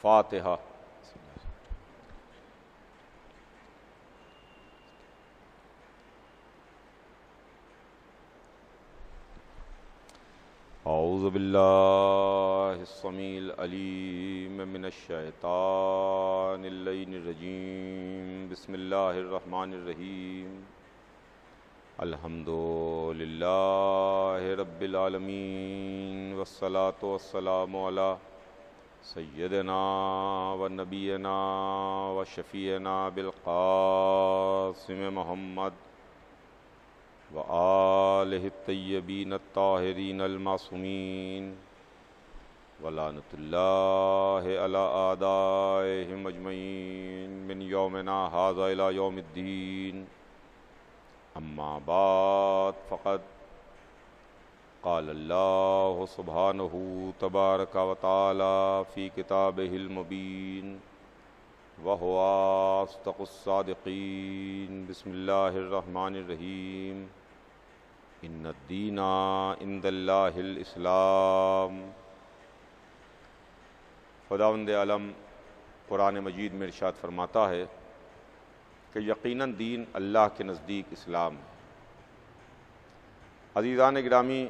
الفاتحہ۔ اعوذ باللہ السمیع العلیم من الشیطان اللعین الرجیم، بسم اللہ الرحمن الرحیم۔ الحمد للہ رب العالمین، والصلاة والسلام علی سیدنا و نبینا و شفیعنا بالقاسم محمد وآلہ الطیبین الطاہرین المعصومین، ولعنۃ اللہ علی اعدائہم اجمعین من یومنا ھذا الی یوم الدین۔ اما بعد، فقد قال اللہ سبحانہ تبارک و تعالی فی کتابہ المبین وَهُوَ أَصْدَقُ الصَّادِقِينَ۔ بسم اللہ الرحمن الرحیم۔ ان الدین عند اللہ الاسلام۔ خداوند عالم قرآن مجید میں ارشاد فرماتا ہے کہ یقیناً دین اللہ کے نزدیک اسلام ہے۔ عزیزان گرامی،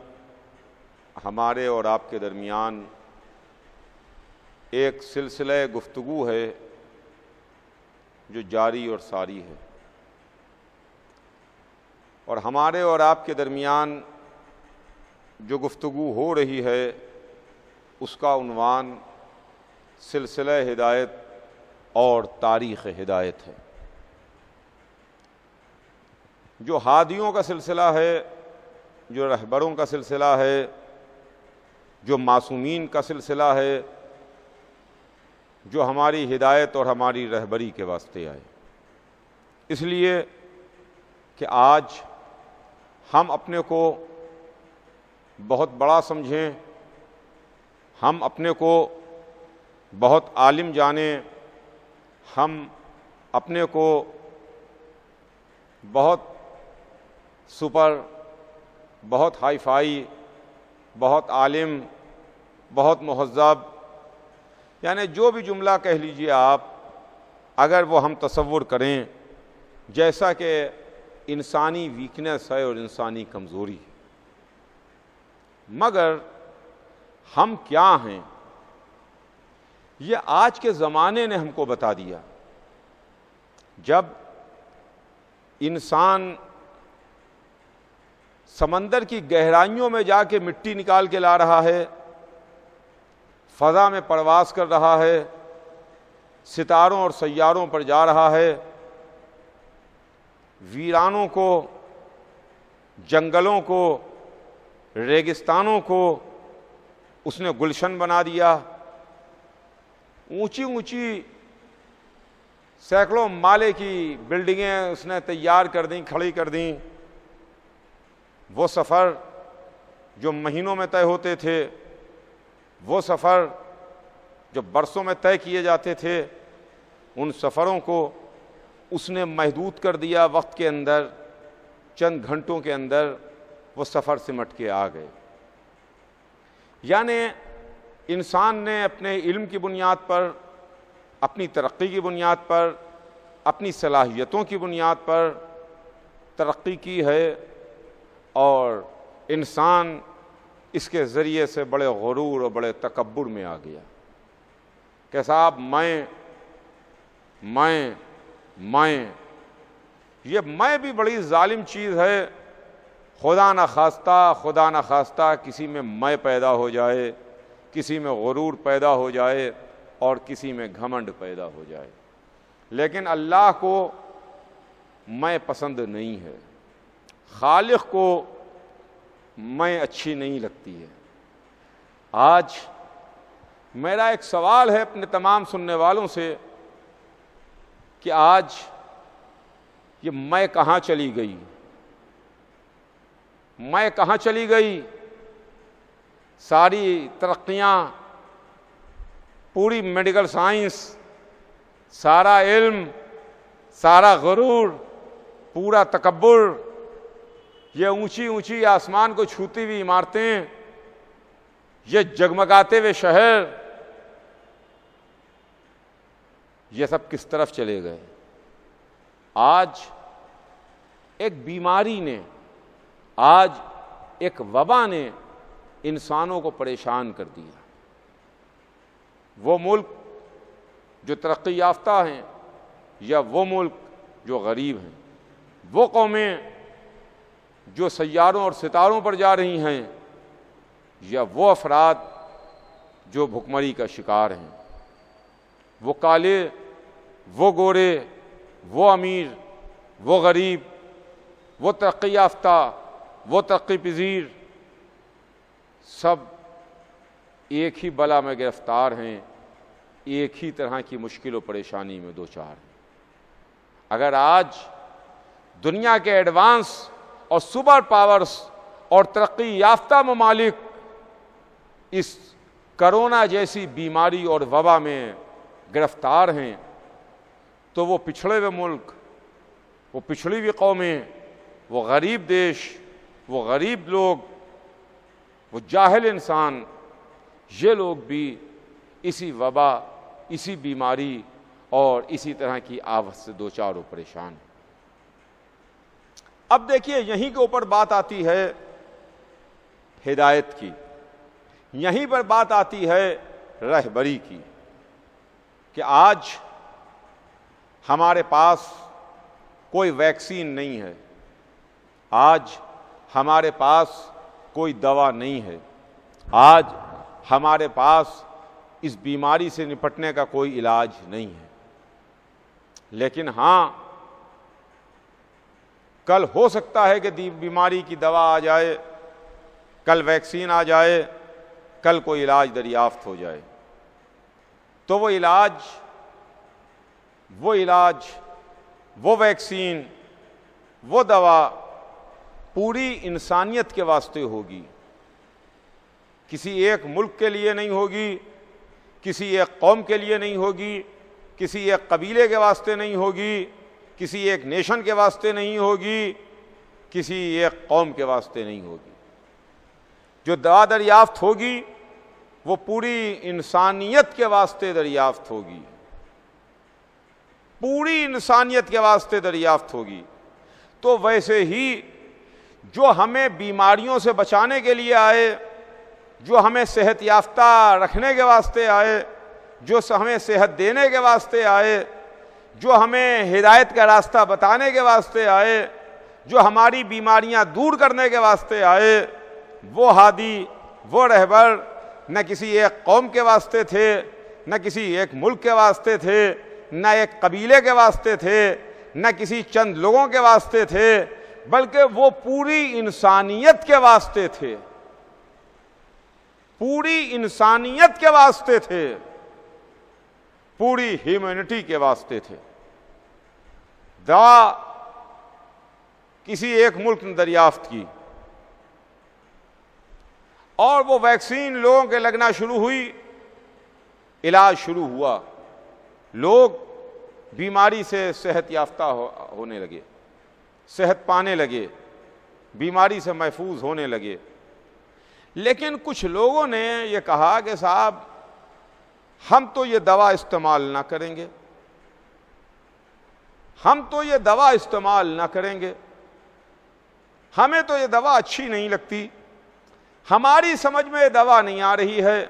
ہمارے اور آپ کے درمیان ایک سلسلہ گفتگو ہے جو جاری اور ساری ہے، اور ہمارے اور آپ کے درمیان جو گفتگو ہو رہی ہے اس کا عنوان سلسلہ ہدایت اور تاریخ ہدایت ہے۔ جو ہادیوں کا سلسلہ ہے، جو رہبروں کا سلسلہ ہے، جو معصومین کا سلسلہ ہے، جو ہماری ہدایت اور ہماری رہبری کے واسطے آئے، اس لیے کہ آج ہم اپنے کو بہت بڑا سمجھیں، ہم اپنے کو بہت عالم جانیں، ہم اپنے کو بہت سپر، بہت ہائی فائی، بہت عالم، بہت مہذب، یعنی جو بھی جملہ کہہ لیجئے آپ، اگر وہ ہم تصور کریں جیسا کہ انسانی ویکنس ہے اور انسانی کمزوری ہے، مگر ہم کیا ہیں یہ آج کے زمانے نے ہم کو بتا دیا۔ جب انسان سمندر کی گہرائیوں میں جا کے مٹی نکال کے لا رہا ہے، فضا میں پرواز کر رہا ہے، ستاروں اور سیاروں پر جا رہا ہے، ویرانوں کو، جنگلوں کو، ریگستانوں کو اس نے گلشن بنا دیا، اونچی اونچی سینکڑوں مالے کی بلڈنگیں اس نے تیار کر دیں، کھڑی کر دیں۔ وہ سفر جو مہینوں میں طے ہوتے تھے، وہ سفر جو برسوں میں طے کیے جاتے تھے، ان سفروں کو اس نے محدود کر دیا، وقت کے اندر چند گھنٹوں کے اندر وہ سفر سمٹ کے آ گئے۔ یعنی انسان نے اپنے علم کی بنیاد پر، اپنی ترقی کی بنیاد پر، اپنی صلاحیتوں کی بنیاد پر ترقی کی ہے، اور انسان اس کے ذریعے سے بڑے غرور اور بڑے تکبر میں آ گیا کہ صاحب میں یہ میں بھی بڑی ظالم چیز ہے۔ خدا نہ خواستہ کسی میں میں پیدا ہو جائے، کسی میں غرور پیدا ہو جائے اور کسی میں گھمنڈ پیدا ہو جائے، لیکن اللہ کو میں پسند نہیں ہے، خالق کو میں اچھی نہیں لگتی ہے۔ آج میرا ایک سوال ہے اپنے تمام سننے والوں سے کہ آج یہ میں کہاں چلی گئی؟ میں کہاں چلی گئی؟ ساری ترقیاں، پوری میڈیکل سائنس، سارا علم، سارا غرور، پورا تکبر، یہ اونچی اونچی آسمان کو چھوتی ہوئی عمارتیں، یہ جگمگاتے ہوئے شہر، یہ سب کس طرف چلے گئے؟ آج ایک بیماری نے، آج ایک وبا نے انسانوں کو پریشان کر دیا۔ وہ ملک جو ترقی یافتہ ہیں یا وہ ملک جو غریب ہیں، وہ قومیں جو سیاروں اور ستاروں پر جا رہی ہیں یا وہ افراد جو بھکمری کا شکار ہیں، وہ کالے، وہ گورے، وہ امیر، وہ غریب، وہ ترقی یافتہ، وہ ترقی پذیر، سب ایک ہی بلا میں گرفتار ہیں، ایک ہی طرح کی مشکل و پریشانی میں دوچار ہیں۔ اگر آج دنیا کے ایڈوانس اور سپر پاورز اور ترقی یافتہ ممالک اس کرونا جیسی بیماری اور وبا میں گرفتار ہیں، تو وہ پچھڑے ہوئے ملک، وہ پچھڑی ہوئی قومیں، وہ غریب دیش، وہ غریب لوگ، وہ جاہل انسان، یہ لوگ بھی اسی وبا، اسی بیماری اور اسی طرح کی آفت سے دوچار و پریشان ہیں۔ اب دیکھیے یہیں کے اوپر بات آتی ہے ہدایت کی، یہیں پر بات آتی ہے رہبری کی، کہ آج ہمارے پاس کوئی ویکسین نہیں ہے، آج ہمارے پاس کوئی دوا نہیں ہے، آج ہمارے پاس اس بیماری سے نپٹنے کا کوئی علاج نہیں ہے۔ لیکن ہاں، کل ہو سکتا ہے کہ بیماری کی دوا آ جائے، کل ویکسین آ جائے، کل کوئی علاج دریافت ہو جائے، تو وہ علاج، وہ ویکسین، وہ دوا پوری انسانیت کے واسطے ہوگی، کسی ایک ملک کے لیے نہیں ہوگی، کسی ایک قوم کے لیے نہیں ہوگی، کسی ایک قبیلے کے واسطے نہیں ہوگی، کسی ایک نیشن کے واسطے نہیں ہوگی، کسی ایک قوم کے واسطے نہیں ہوگی۔ جو دوا دریافت ہوگی وہ پوری انسانیت کے واسطے دریافت ہوگی، پوری انسانیت کے واسطے دریافت ہوگی۔ تو ویسے ہی جو ہمیں بیماریوں سے بچانے کے لیے آئے، جو ہمیں صحت یافتہ رکھنے کے واسطے آئے، جو ہمیں صحت دینے کے واسطے آئے، جو ہمیں ہدایت کا راستہ بتانے کے واسطے آئے، جو ہماری بیماریاں دور کرنے کے واسطے آئے، وہ ہادی، وہ رہبر نہ کسی ایک قوم کے واسطے تھے، نہ کسی ایک ملک کے واسطے تھے، نہ ایک قبیلے کے واسطے تھے، نہ کسی چند لوگوں کے واسطے تھے، بلکہ وہ پوری انسانیت کے واسطے تھے، پوری انسانیت کے واسطے تھے، پوری ہیومینٹی کے واسطے تھے۔ دوا کسی ایک ملک نے دریافت کی اور وہ ویکسین لوگوں کے لگنا شروع ہوئی، علاج شروع ہوا، لوگ بیماری سے صحت یافتہ ہونے لگے، صحت پانے لگے، بیماری سے محفوظ ہونے لگے۔ لیکن کچھ لوگوں نے یہ کہا کہ صاحب ہم تو یہ دوا استعمال نہ کریں گے، ہم تو یہ دوا استعمال نہ کریں گے، ہمیں تو یہ دوا اچھی نہیں لگتی، ہماری سمجھ میں یہ دوا نہیں آ رہی ہے۔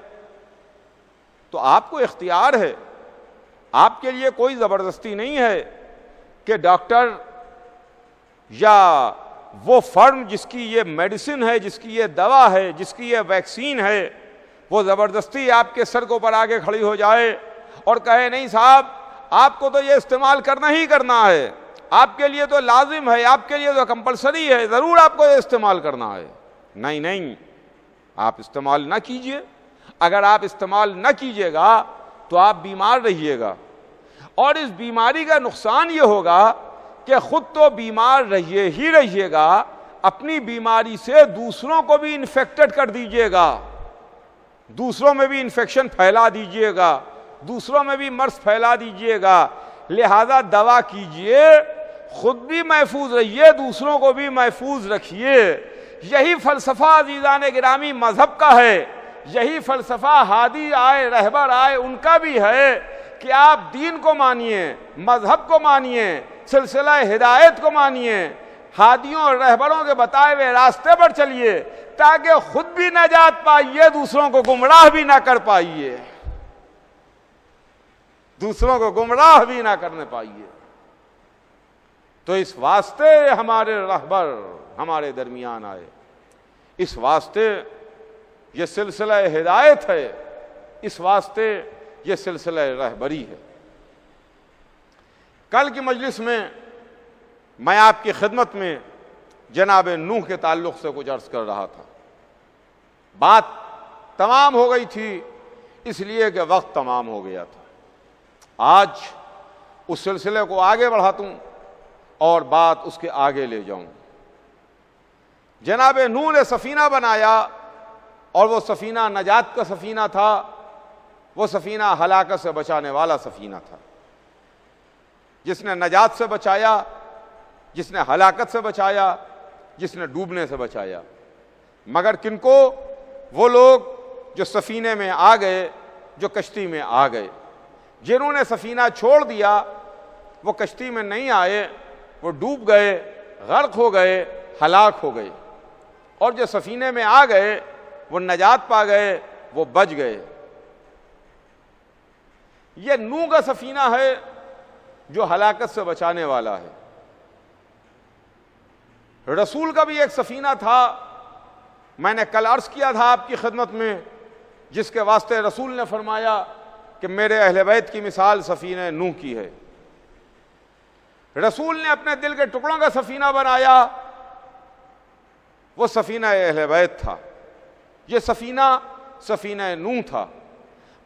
تو آپ کو اختیار ہے، آپ کے لیے کوئی زبردستی نہیں ہے کہ ڈاکٹر یا وہ فرم جس کی یہ میڈیسن ہے، جس کی یہ دوا ہے، جس کی یہ ویکسین ہے، وہ زبردستی آپ کے سر کے اوپر آگے کھڑی ہو جائے اور کہے نہیں صاحب آپ کو تو یہ استعمال کرنا ہی کرنا ہے، آپ کے لیے تو لازم ہے، آپ کے لیے تو کمپلسری ہے، ضرور آپ کو یہ استعمال کرنا ہے۔ نہیں نہیں، آپ استعمال نہ کیجئے۔ اگر آپ استعمال نہ کیجئے گا تو آپ بیمار رہیے گا، اور اس بیماری کا نقصان یہ ہوگا کہ خود تو بیمار رہیے گا، اپنی بیماری سے دوسروں کو بھی انفیکٹڈ کر دیجئے گا، دوسروں میں بھی انفیکشن پھیلا دیجئے گا، دوسروں میں بھی مرض پھیلا دیجئے گا۔ لہذا دوا کیجئے، خود بھی محفوظ رہیے، دوسروں کو بھی محفوظ رکھیے۔ یہی فلسفہ عزیزان گرامی مذہب کا ہے، یہی فلسفہ ہادی آئے، رہبر آئے، ان کا بھی ہے کہ کہ آپ دین کو مانیے، مذہب کو مانیے، سلسلہ ہدایت کو مانیے، ہادیوں اور رہبروں کے بتائے ہوئے راستے پر چلیے، تاکہ خود بھی نجات پائیے، دوسروں کو گمراہ بھی نہ کر پائیے، دوسروں کو گمراہ بھی نہ کرنے پائیے۔ تو اس واسطے ہمارے رہبر ہمارے درمیان آئے، اس واسطے یہ سلسلہ ہدایت ہے، اس واسطے یہ سلسلہ رہبری ہے۔ کل کی مجلس میں آپ کی خدمت میں جناب نوح کے تعلق سے کچھ عرض کر رہا تھا، بات تمام ہو گئی تھی اس لیے کہ وقت تمام ہو گیا تھا۔ آج اس سلسلے کو آگے بڑھاتا ہوں اور بات اس کے آگے لے جاؤں۔ جناب نوح نے سفینہ بنایا اور وہ سفینہ نجات کا سفینہ تھا، وہ سفینہ ہلاکت سے بچانے والا سفینہ تھا، جس نے نجات سے بچایا، جس نے ہلاکت سے بچایا، جس نے ڈوبنے سے بچایا۔ مگر کن کو؟ وہ لوگ جو سفینے میں آ گئے، جو کشتی میں آ گئے۔ جنہوں نے سفینہ چھوڑ دیا وہ کشتی میں نہیں آئے، وہ ڈوب گئے، غرق ہو گئے، ہلاک ہو گئے۔ اور جو سفینے میں آ گئے وہ نجات پا گئے، وہ بچ گئے۔ یہ نوح کا سفینہ ہے جو ہلاکت سے بچانے والا ہے۔ رسول کا بھی ایک سفینہ تھا، میں نے کل عرض کیا تھا آپ کی خدمت میں، جس کے واسطے رسول نے فرمایا کہ میرے اہل بیت کی مثال سفینہ نوح کی ہے۔ رسول نے اپنے دل کے ٹکڑوں کا سفینہ بنایا، وہ سفینہ اہل بیت تھا۔ یہ سفینہ نوح تھا،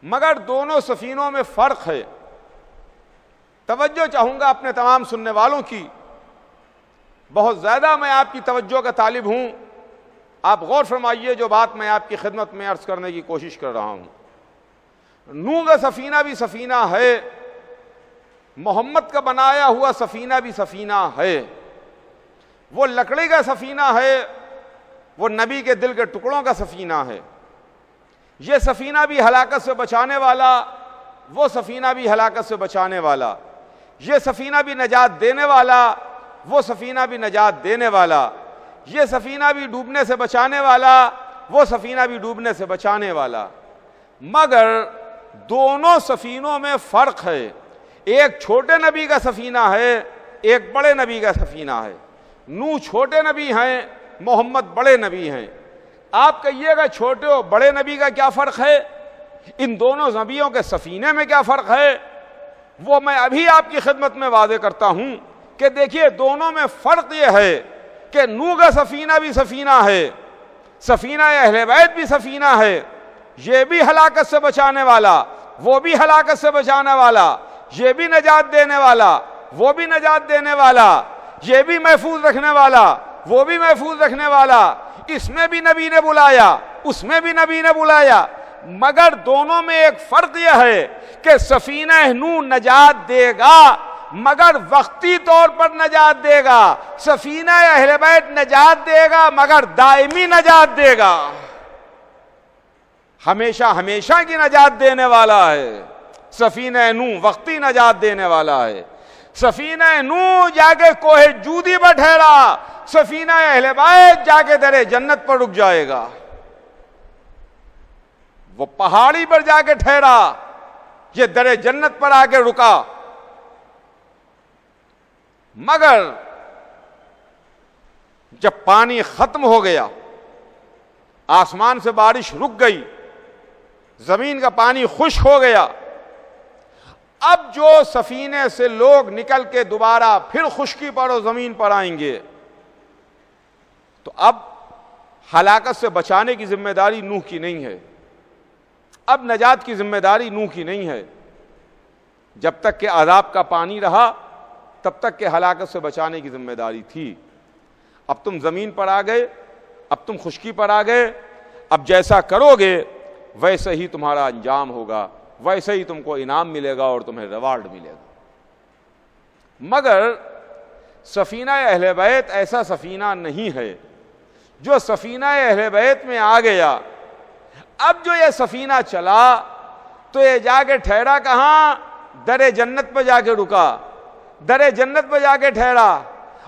مگر دونوں سفینوں میں فرق ہے۔ توجہ چاہوں گا اپنے تمام سننے والوں کی، بہت زیادہ میں آپ کی توجہ کا طالب ہوں، آپ غور فرمائیے جو بات میں آپ کی خدمت میں عرض کرنے کی کوشش کر رہا ہوں۔ نوح کا سفینہ بھی سفینہ ہے، محمد کا بنایا ہوا سفینہ بھی سفینہ ہے۔ وہ لکڑی کا سفینہ ہے، وہ نبی کے دل کے ٹکڑوں کا سفینہ ہے۔ یہ سفینہ بھی ہلاکت سے بچانے والا، وہ سفینہ بھی ہلاکت سے بچانے والا۔ یہ سفینہ بھی نجات دینے والا، وہ سفینہ بھی نجات دینے والا۔ یہ سفینہ بھی ڈوبنے سے بچانے والا، وہ سفینہ بھی ڈوبنے سے بچانے والا۔ مگر دونوں سفینوں میں فرق ہے، ایک چھوٹے نبی کا سفینہ ہے، ایک بڑے نبی کا سفینہ ہے۔ نوح چھوٹے نبی ہیں، محمد بڑے نبی ہیں۔ آپ کہیے گا چھوٹے اور بڑے نبی کا کیا فرق ہے، ان دونوں نبیوں کے سفینے میں کیا فرق ہے؟ وہ میں ابھی آپ کی خدمت میں واضح کرتا ہوں کہ دیکھیے دونوں میں فرق یہ ہے کہ نوح کا سفینہ بھی سفینہ ہے، سفینہ اہل بیت بھی سفینہ ہے، یہ بھی ہلاکت سے بچانے والا، وہ بھی ہلاکت سے بچانے والا، یہ بھی نجات دینے والا، وہ بھی نجات دینے والا، یہ بھی محفوظ رکھنے والا، وہ بھی محفوظ رکھنے والا۔ اس میں بھی نبی نے بلایا، اس میں بھی نبی نے بلایا، مگر دونوں میں ایک فرق یہ ہے کہ سفینہ نوح نجات دے گا مگر وقتی طور پر نجات دے گا، سفینہ اہل بیت نجات دے گا مگر دائمی نجات دے گا، ہمیشہ ہمیشہ کی نجات دینے والا ہے۔ سفینہ نوح وقتی نجات دینے والا ہے۔ سفینہ نوح جا کے کوہ جودی پر ٹھہرا، سفینہ اہل بیت جا کے در جنت پر رک جائے گا۔ وہ پہاڑی پر جا کے ٹھہرا، یہ در جنت پر آ کے رکا۔ مگر جب پانی ختم ہو گیا، آسمان سے بارش رک گئی، زمین کا پانی خشک ہو گیا، اب جو سفینے سے لوگ نکل کے دوبارہ پھر خشکی پر اور زمین پر آئیں گے، تو اب ہلاکت سے بچانے کی ذمہ داری نوح کی نہیں ہے، اب نجات کی ذمہ داری نوح کی نہیں ہے۔ جب تک کہ عذاب کا پانی رہا تب تک کہ ہلاکت سے بچانے کی ذمہ داری تھی۔ اب تم زمین پر آ گئے، اب تم خشکی پر آ گئے، اب جیسا کرو گے ویسے ہی تمہارا انجام ہوگا، ویسے ہی تم کو انعام ملے گا اور تمہیں ریوارڈ ملے گا۔ مگر سفینہ اہل بیت ایسا سفینہ نہیں ہے۔ جو سفینہ اہل بیت میں آ گیا، اب جو یہ سفینہ چلا تو یہ جا کے ٹھہرا کہاں؟ در جنت پہ جا کے رکا، در جنت پہ جا کے ٹھہرا،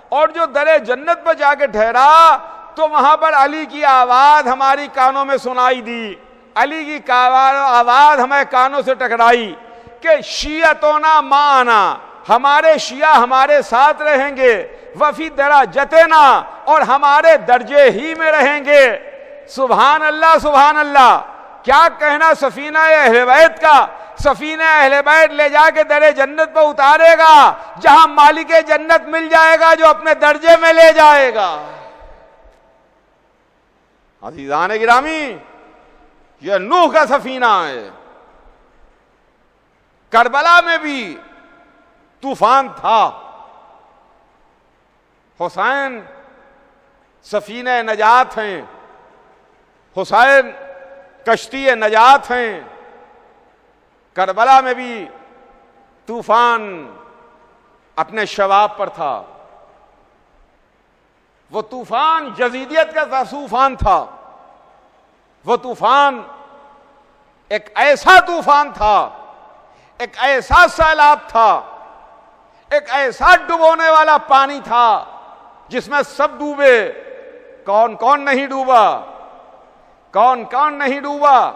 اور جو در جنت پہ جا کے ٹھہرا تو وہاں پر علی کی آواز ہماری کانوں میں سنائی دی، علی کی آواز ہمیں کانوں سے ٹکرائی کہ شیعتنا معنا، ہمارے شیعہ ہمارے ساتھ رہیں گے، وفی درجتنا، اور ہمارے درجے ہی میں رہیں گے۔ سبحان اللہ سبحان اللہ، کیا کہنا سفینہ اہل بیت کا، سفینہ اہل بیت لے جا کے در جنت پہ اتارے گا، جہاں مالک جنت مل جائے گا جو اپنے درجے میں لے جائے گا۔ عزیزان گرامی، یہ نوح کا سفینہ ہے۔ کربلا میں بھی طوفان تھا، حسین سفینہ نجات ہیں، حسین کشتی نجات ہیں۔ کربلا میں بھی طوفان اپنے شباب پر تھا، وہ طوفان یزیدیت کا طوفان تھا، وہ طوفان ایک ایسا طوفان تھا، ایک ایسا سیلاب تھا، ایک ایسا ڈبونے والا پانی تھا جس میں سب ڈوبے۔ کون کون نہیں ڈوبا، کون کون نہیں ڈوبا؟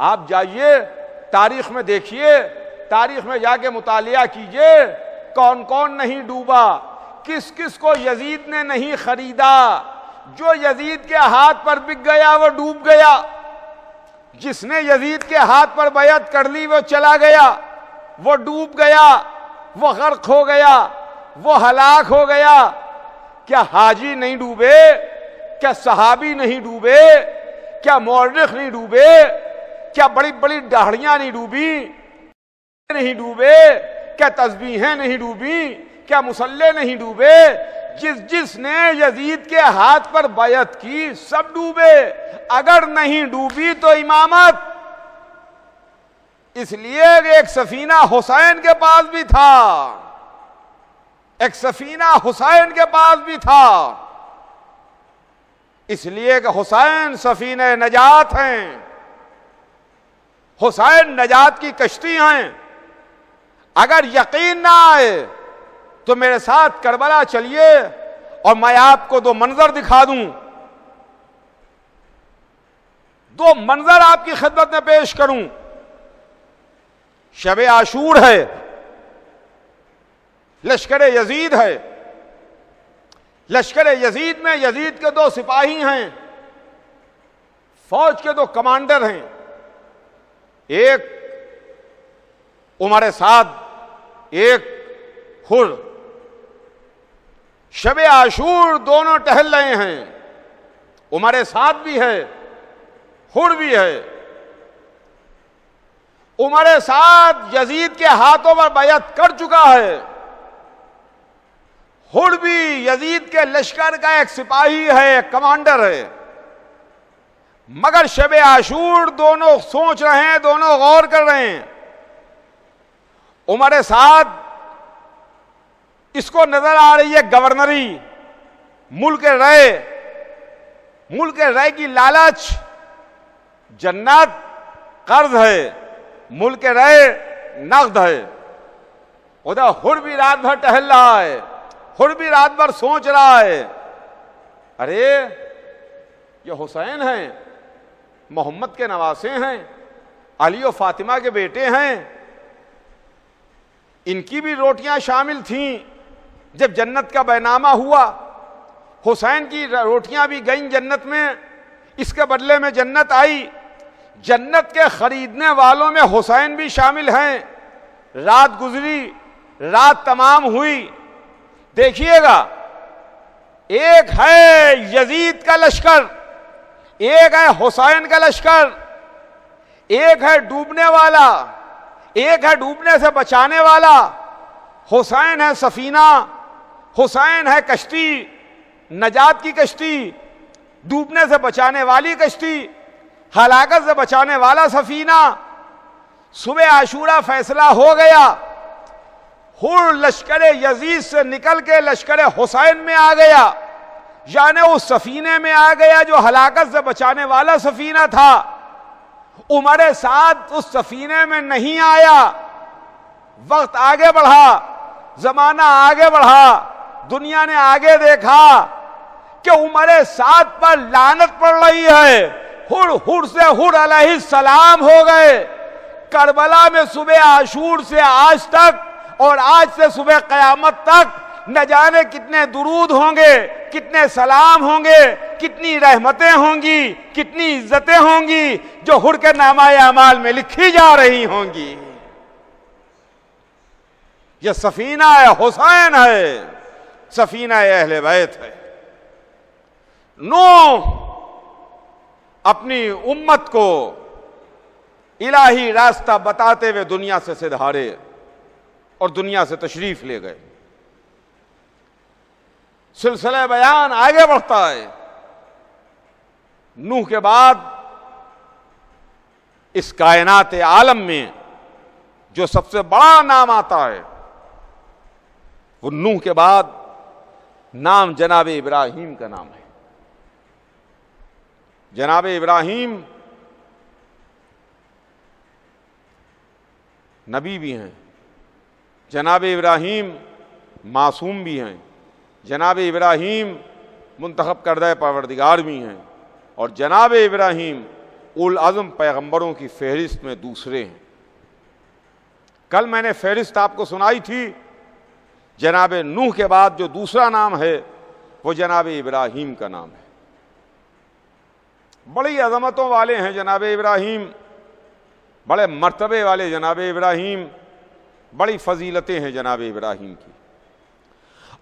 آپ جائیے تاریخ میں دیکھیے، تاریخ میں جا کے مطالعہ کیجئے، کون کون نہیں ڈوبا، کس کس کو یزید نے نہیں خریدا۔ جو یزید کے ہاتھ پر بک گیا وہ ڈوب گیا، جس نے یزید کے ہاتھ پر بیعت کر لی وہ چلا گیا، وہ ڈوب گیا، وہ غرق ہو گیا، وہ ہلاک ہو گیا۔ کیا حاجی نہیں ڈوبے؟ کیا صحابی نہیں ڈوبے؟ کیا مورخ نہیں ڈوبے؟ کیا بڑی بڑی داڑھیاں نہیں ڈوبی؟ نہیں ڈوبے؟ کیا تسبیحیں نہیں ڈوبی؟ کیا مصلے نہیں ڈوبے؟ جس نے یزید کے ہاتھ پر بیعت کی سب ڈوبے۔ اگر نہیں ڈوبی تو امامت، اس لیے کہ ایک سفینہ حسین کے پاس بھی تھا، ایک سفینہ حسین کے پاس بھی تھا، اس لیے کہ حسین سفینہ نجات ہیں، حسین نجات کی کشتی ہیں۔ اگر یقین نہ آئے تو میرے ساتھ کربلا چلیے اور میں آپ کو دو منظر دکھا دوں، دو منظر آپ کی خدمت میں پیش کروں۔ شب عاشور ہے، لشکر یزید ہے، لشکر یزید میں یزید کے دو سپاہی ہیں، فوج کے دو کمانڈر ہیں، ایک عمر سعد، ایک حر۔ شب عاشور دونوں ٹہل رہے ہیں، عمر سعد بھی ہے، حر بھی ہے۔ عمر سعد یزید کے ہاتھوں پر بیعت کر چکا ہے، حر بھی یزید کے لشکر کا ایک سپاہی ہے، ایک کمانڈر ہے، مگر شب عاشور دونوں سوچ رہے ہیں، دونوں غور کر رہے ہیں۔ عمر سعد اس کو نظر آ رہی ہے گورنری، ملک رے، ملک رے کی لالچ، جنت قرض ہے، ملک رے نقد ہے۔ ادھر حر بھی رات بھر ٹہل رہا ہے، حر بھی رات بھر سوچ رہا ہے، ارے یہ حسین ہیں، محمد کے نواسے ہیں، علی و فاطمہ کے بیٹے ہیں، ان کی بھی روٹیاں شامل تھیں جب جنت کا بینامہ ہوا، حسین کی روٹیاں بھی گئیں جنت میں، اس کے بدلے میں جنت آئی، جنت کے خریدنے والوں میں حسین بھی شامل ہیں۔ رات گزری، رات تمام ہوئی، دیکھیے گا ایک ہے یزید کا لشکر، ایک ہے حسین کا لشکر، ایک ہے ڈوبنے والا، ایک ہے ڈوبنے سے بچانے والا۔ حسین ہے سفینہ، حسین ہے کشتی، نجات کی کشتی، ڈوبنے سے بچانے والی کشتی، ہلاکت سے بچانے والا سفینہ۔ صبح عاشورہ فیصلہ ہو گیا، حر لشکر یزید سے نکل کے لشکر حسین میں آ گیا، یعنی اس سفینے میں آ گیا جو ہلاکت سے بچانے والا سفینہ تھا۔ عمر سعد اس سفینے میں نہیں آیا، وقت آگے بڑھا، زمانہ آگے بڑھا، دنیا نے آگے دیکھا کہ عمر سعد پر لعنت پڑ رہی ہے، ہر سے ہر علیہ السلام ہو گئے، کربلا میں صبح عاشور سے آج تک اور آج سے صبح قیامت تک نہ جانے کتنے درود ہوں گے، کتنے سلام ہوں گے، کتنی رحمتیں ہوں گی، کتنی عزتیں ہوں گی جو ہر کے نامہ اعمال میں لکھی جا رہی ہوں گی۔ یہ سفینہ حسین ہے، سفینہ اہل بیت ہے۔ نوح اپنی امت کو الہی راستہ بتاتے ہوئے دنیا سے سدھارے اور دنیا سے تشریف لے گئے۔ سلسلہ بیان آگے بڑھتا ہے۔ نوح کے بعد اس کائنات عالم میں جو سب سے بڑا نام آتا ہے وہ نوح کے بعد نام جناب ابراہیم کا نام ہے۔ جناب ابراہیم نبی بھی ہیں، جناب ابراہیم معصوم بھی ہیں، جناب ابراہیم منتخب کردہ پروردگار بھی ہیں، اور جناب ابراہیم اول العزم پیغمبروں کی فہرست میں دوسرے ہیں۔ کل میں نے فہرست آپ کو سنائی تھی، جناب نوح کے بعد جو دوسرا نام ہے وہ جناب ابراہیم کا نام ہے۔ بڑی عظمتوں والے ہیں جناب ابراہیم، بڑے مرتبے والے جناب ابراہیم، بڑی فضیلتیں ہیں جناب ابراہیم کی۔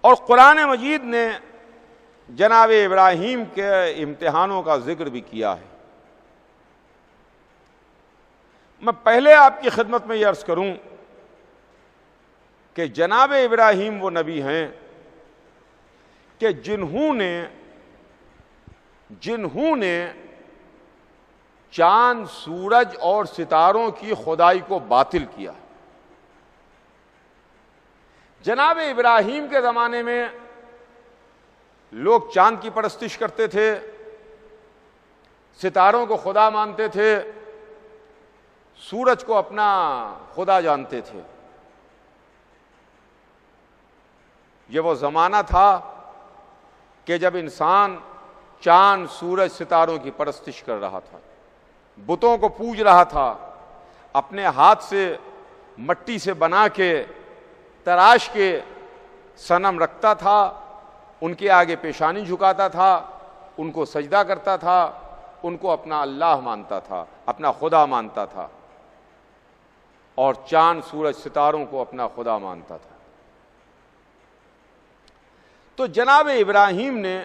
اور قرآن مجید نے جناب ابراہیم کے امتحانوں کا ذکر بھی کیا ہے۔ میں پہلے آپ کی خدمت میں یہ عرض کروں کہ جناب ابراہیم وہ نبی ہیں کہ جنہوں نے چاند، سورج اور ستاروں کی خدائی کو باطل کیا۔ جناب ابراہیم کے زمانے میں لوگ چاند کی پرستش کرتے تھے، ستاروں کو خدا مانتے تھے، سورج کو اپنا خدا جانتے تھے۔ یہ وہ زمانہ تھا کہ جب انسان چاند، سورج، ستاروں کی پرستش کر رہا تھا، بتوں کو پوج رہا تھا، اپنے ہاتھ سے مٹی سے بنا کے تراش کے صنم رکھتا تھا، ان کے آگے پیشانی جھکاتا تھا، ان کو سجدہ کرتا تھا، ان کو اپنا اللہ مانتا تھا، اپنا خدا مانتا تھا، اور چاند، سورج، ستاروں کو اپنا خدا مانتا تھا۔ تو جناب ابراہیم نے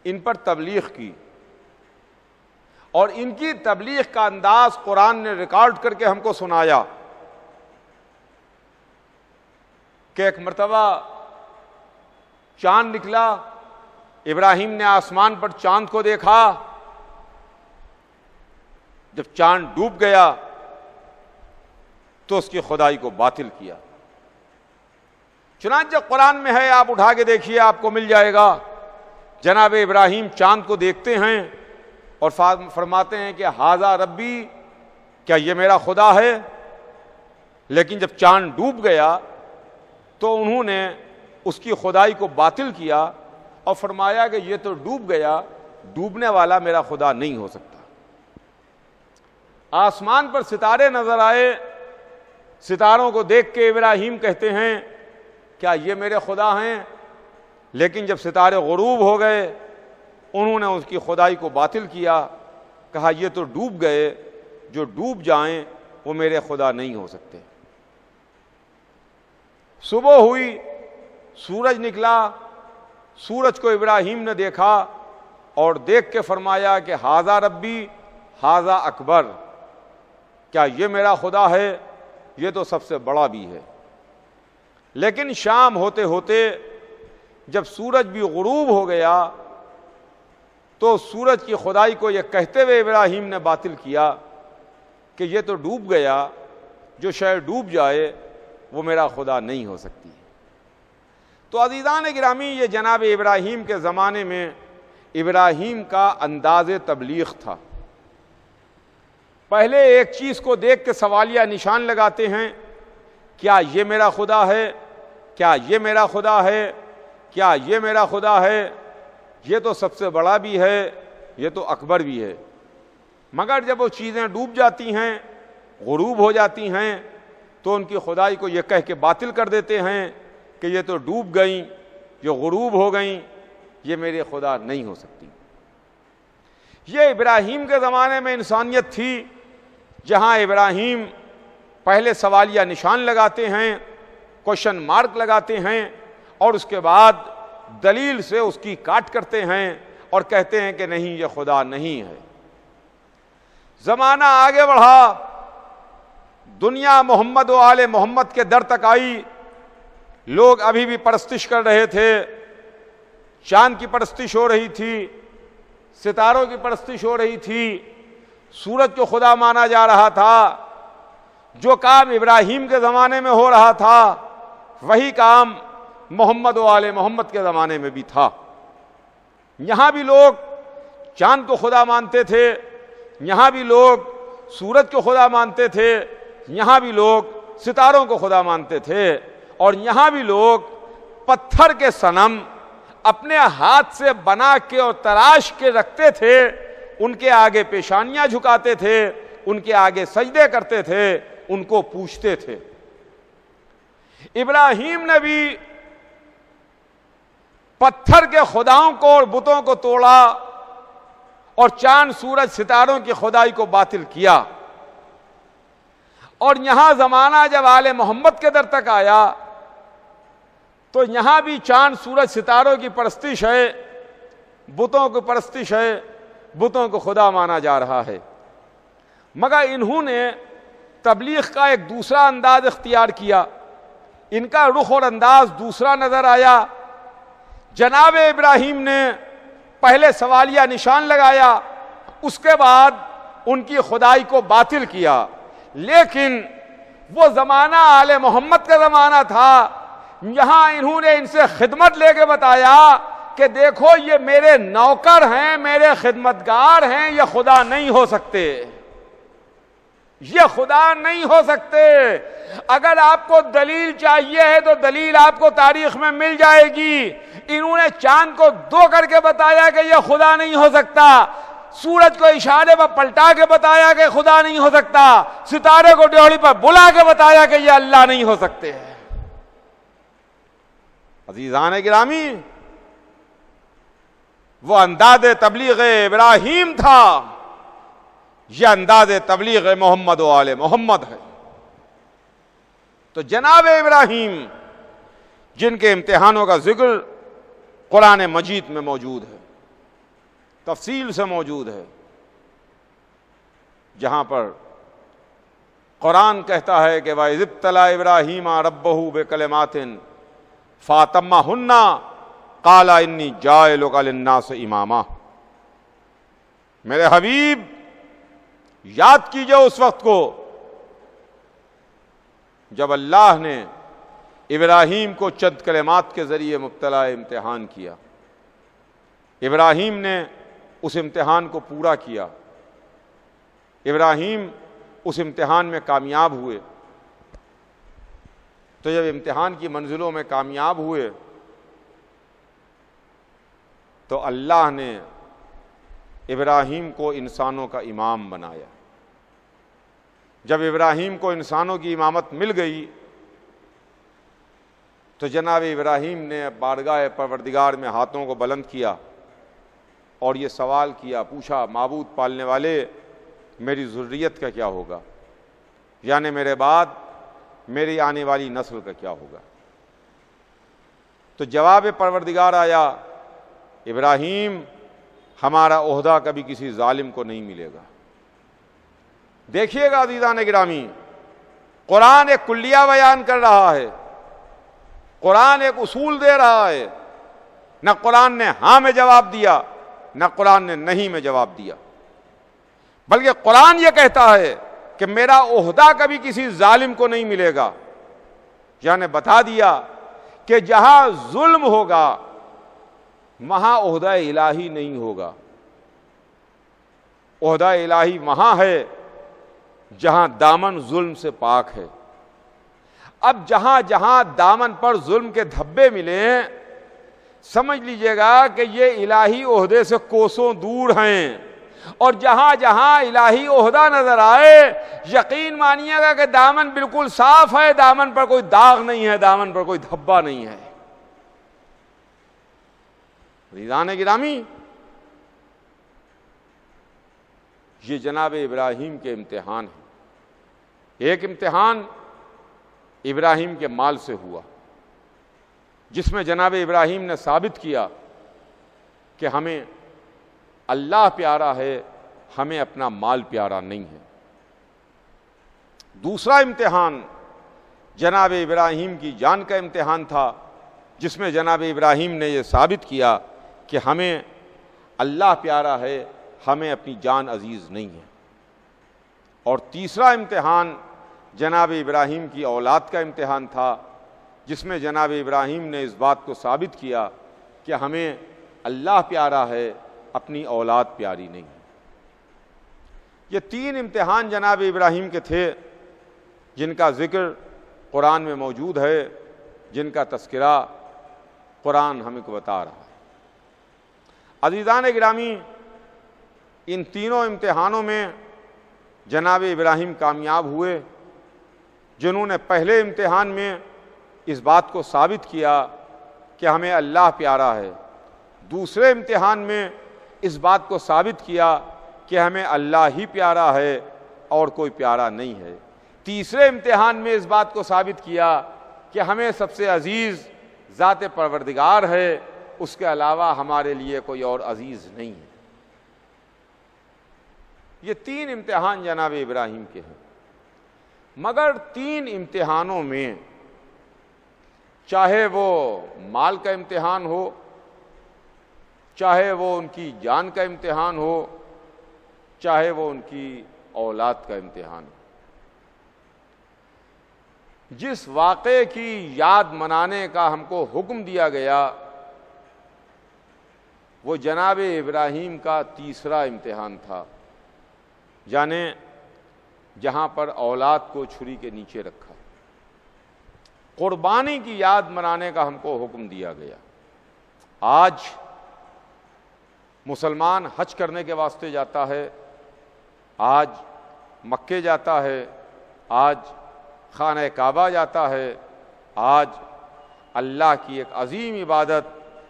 ان پر تبلیغ کی، اور ان کی تبلیغ کا انداز قرآن نے ریکارڈ کر کے ہم کو سنایا کہ ایک مرتبہ چاند نکلا، ابراہیم نے آسمان پر چاند کو دیکھا، جب چاند ڈوب گیا تو اس کی خدائی کو باطل کیا۔ چنانچہ قرآن میں ہے، آپ اٹھا کے دیکھیے، آپ کو مل جائے گا۔ جناب ابراہیم چاند کو دیکھتے ہیں اور فرماتے ہیں کہ ھذا ربی، کیا یہ میرا خدا ہے؟ لیکن جب چاند ڈوب گیا تو انہوں نے اس کی خدائی کو باطل کیا اور فرمایا کہ یہ تو ڈوب گیا، ڈوبنے والا میرا خدا نہیں ہو سکتا۔ آسمان پر ستارے نظر آئے، ستاروں کو دیکھ کے ابراہیم کہتے ہیں کیا یہ میرے خدا ہیں؟ لیکن جب ستارے غروب ہو گئے انہوں نے اس کی خدائی کو باطل کیا، کہا یہ تو ڈوب گئے، جو ڈوب جائیں وہ میرے خدا نہیں ہو سکتے۔ صبح ہوئی، سورج نکلا، سورج کو ابراہیم نے دیکھا اور دیکھ کے فرمایا کہ ھذا ربی ھذا اکبر، کیا یہ میرا خدا ہے؟ یہ تو سب سے بڑا بھی ہے۔ لیکن شام ہوتے ہوتے جب سورج بھی غروب ہو گیا تو سورج کی خدائی کو یہ کہتے ہوئے ابراہیم نے باطل کیا کہ یہ تو ڈوب گیا، جو شے ڈوب جائے وہ میرا خدا نہیں ہو سکتی۔ تو عزیزان گرامی، یہ جناب ابراہیم کے زمانے میں ابراہیم کا انداز تبلیغ تھا۔ پہلے ایک چیز کو دیکھ کے سوالیہ نشان لگاتے ہیں کیا یہ میرا خدا ہے؟ کیا یہ میرا خدا ہے؟ کیا یہ میرا خدا ہے؟ یہ تو سب سے بڑا بھی ہے، یہ تو اکبر بھی ہے۔ مگر جب وہ چیزیں ڈوب جاتی ہیں، غروب ہو جاتی ہیں، تو ان کی خدائی کو یہ کہہ کے باطل کر دیتے ہیں کہ یہ تو ڈوب گئیں، یہ غروب ہو گئیں، یہ میرے خدا نہیں ہو سکتی۔ یہ ابراہیم کے زمانے میں انسانیت تھی، جہاں ابراہیم پہلے سوالیہ نشان لگاتے ہیں، کوشچن مارک لگاتے ہیں، اور اس کے بعد دلیل سے اس کی کاٹ کرتے ہیں اور کہتے ہیں کہ نہیں، یہ خدا نہیں ہے۔ زمانہ آگے بڑھا، دنیا محمد و آل محمد کے در تک آئی، لوگ ابھی بھی پرستش کر رہے تھے، چاند کی پرستش ہو رہی تھی، ستاروں کی پرستش ہو رہی تھی، سورج کو خدا مانا جا رہا تھا۔ جو کام ابراہیم کے زمانے میں ہو رہا تھا، وہی کام محمد و آل محمد کے زمانے میں بھی تھا۔ یہاں بھی لوگ چاند کو خدا مانتے تھے، یہاں بھی لوگ سورج کو خدا مانتے تھے، یہاں بھی لوگ ستاروں کو خدا مانتے تھے، اور یہاں بھی لوگ پتھر کے صنم اپنے ہاتھ سے بنا کے اور تراش کے رکھتے تھے، ان کے آگے پیشانیاں جھکاتے تھے، ان کے آگے سجدے کرتے تھے، ان کو پوچھتے تھے۔ ابراہیم نے بھی پتھر کے خداؤں کو اور بتوں کو توڑا اور چاند سورج ستاروں کی خدائی کو باطل کیا، اور یہاں زمانہ جب آل محمد کے در تک آیا تو یہاں بھی چاند سورج ستاروں کی پرستش ہے، بتوں کی پرستش ہے، بتوں کو خدا مانا جا رہا ہے۔ مگر انہوں نے تبلیغ کا ایک دوسرا انداز اختیار کیا، ان کا رخ اور انداز دوسرا نظر آیا۔ جناب ابراہیم نے پہلے سوالیہ نشان لگایا، اس کے بعد ان کی خدائی کو باطل کیا، لیکن وہ زمانہ آل محمد کا زمانہ تھا۔ یہاں انہوں نے ان سے خدمت لے کے بتایا کہ دیکھو یہ میرے نوکر ہیں، میرے خدمتگار ہیں، یہ خدا نہیں ہو سکتے، یہ خدا نہیں ہو سکتے۔ اگر آپ کو دلیل چاہیے ہے تو دلیل آپ کو تاریخ میں مل جائے گی۔ انہوں نے چاند کو دو کر کے بتایا کہ یہ خدا نہیں ہو سکتا، سورج کو اشارے پر پلٹا کے بتایا کہ خدا نہیں ہو سکتا، ستارے کو ڈیوڑی پر بلا کے بتایا کہ یہ اللہ نہیں ہو سکتے۔ عزیزان گرامی، وہ انداز تبلیغ ابراہیم تھا، یہ انداز تبلیغ محمد و آل محمد ہے۔ تو جناب ابراہیم، جن کے امتحانوں کا ذکر قرآن مجید میں موجود ہے، تفصیل سے موجود ہے، جہاں پر قرآن کہتا ہے کہ وَإِذِ ابْتَلَىٰ إِبْرَاهِيمَ رَبُّهُ بِكَلِمَاتٍ فَأَتَمَّهُنَّ قَالَ إِنِّي جَاعِلُكَ لِلنَّاسِ إِمَامًا۔ میرے حبیب، یاد کیجئے اس وقت کو جب اللہ نے ابراہیم کو چند کلمات کے ذریعے مبتلا امتحان کیا۔ ابراہیم نے اس امتحان کو پورا کیا، ابراہیم اس امتحان میں کامیاب ہوئے۔ تو جب امتحان کی منزلوں میں کامیاب ہوئے تو اللہ نے ابراہیم کو انسانوں کا امام بنایا۔ جب ابراہیم کو انسانوں کی امامت مل گئی تو جناب ابراہیم نے بارگاہ پروردگار میں ہاتھوں کو بلند کیا اور یہ سوال کیا، پوچھا، معبود پالنے والے، میری ذریت کا کیا ہوگا؟ یعنی میرے بعد میری آنے والی نسل کا کیا ہوگا؟ تو جواب پروردگار آیا، ابراہیم، ہمارا عہدہ کبھی کسی ظالم کو نہیں ملے گا۔ دیکھیے گا عزیزان گرامی، قرآن ایک کلیہ بیان کر رہا ہے، قرآن ایک اصول دے رہا ہے۔ نہ قرآن نے ہاں میں جواب دیا، نہ قرآن نے نہیں میں جواب دیا، بلکہ قرآن یہ کہتا ہے کہ میرا عہدہ کبھی کسی ظالم کو نہیں ملے گا۔ یعنی بتا دیا کہ جہاں ظلم ہوگا وہاں عہدہ الہی نہیں ہوگا۔ عہدہ الہی وہاں ہے جہاں دامن ظلم سے پاک ہے۔ اب جہاں جہاں دامن پر ظلم کے دھبے ملیں سمجھ لیجئے گا کہ یہ الہی عہدے سے کوسوں دور ہیں، اور جہاں جہاں الہی عہدہ نظر آئے یقین مانیے گا کہ دامن بالکل صاف ہے، دامن پر کوئی داغ نہیں ہے، دامن پر کوئی دھبا نہیں ہے۔ عزیزان گرامی، یہ جناب ابراہیم کے امتحان ہیں۔ ایک امتحان ابراہیم کے مال سے ہوا، جس میں جناب ابراہیم نے ثابت کیا کہ ہمیں اللہ پیارا ہے، ہمیں اپنا مال پیارا نہیں ہے۔ دوسرا امتحان جناب ابراہیم کی جان کا امتحان تھا، جس میں جناب ابراہیم نے یہ ثابت کیا کہ ہمیں اللہ پیارا ہے، ہمیں اپنی جان عزیز نہیں ہے۔ اور تیسرا امتحان جناب ابراہیم کی اولاد کا امتحان تھا، جس میں جناب ابراہیم نے اس بات کو ثابت کیا کہ ہمیں اللہ پیارا ہے، اپنی اولاد پیاری نہیں۔ یہ تین امتحان جناب ابراہیم کے تھے، جن کا ذکر قرآن میں موجود ہے، جن کا تذکرہ قرآن ہمیں کو بتا رہا ہے۔ عزیزان گرامی، ان تینوں امتحانوں میں جناب ابراہیم کامیاب ہوئے، جنہوں نے پہلے امتحان میں اس بات کو ثابت کیا کہ ہمیں اللہ پیارا ہے، دوسرے امتحان میں اس بات کو ثابت کیا کہ ہمیں اللہ ہی پیارا ہے اور کوئی پیارا نہیں ہے، تیسرے امتحان میں اس بات کو ثابت کیا کہ ہمیں سب سے عزیز ذات پروردگار ہے، اس کے علاوہ ہمارے لیے کوئی اور عزیز نہیں ہے۔ یہ تین امتحان جناب ابراہیم کے ہیں، مگر تین امتحانوں میں چاہے وہ مال کا امتحان ہو، چاہے وہ ان کی جان کا امتحان ہو، چاہے وہ ان کی اولاد کا امتحان ہو، جس واقعے کی یاد منانے کا ہم کو حکم دیا گیا وہ جناب ابراہیم کا تیسرا امتحان تھا، یعنی جہاں پر اولاد کو چھری کے نیچے رکھا، قربانی کی یاد منانے کا ہم کو حکم دیا گیا۔ آج مسلمان حج کرنے کے واسطے جاتا ہے، آج مکے جاتا ہے، آج خانہ کعبہ جاتا ہے، آج اللہ کی ایک عظیم عبادت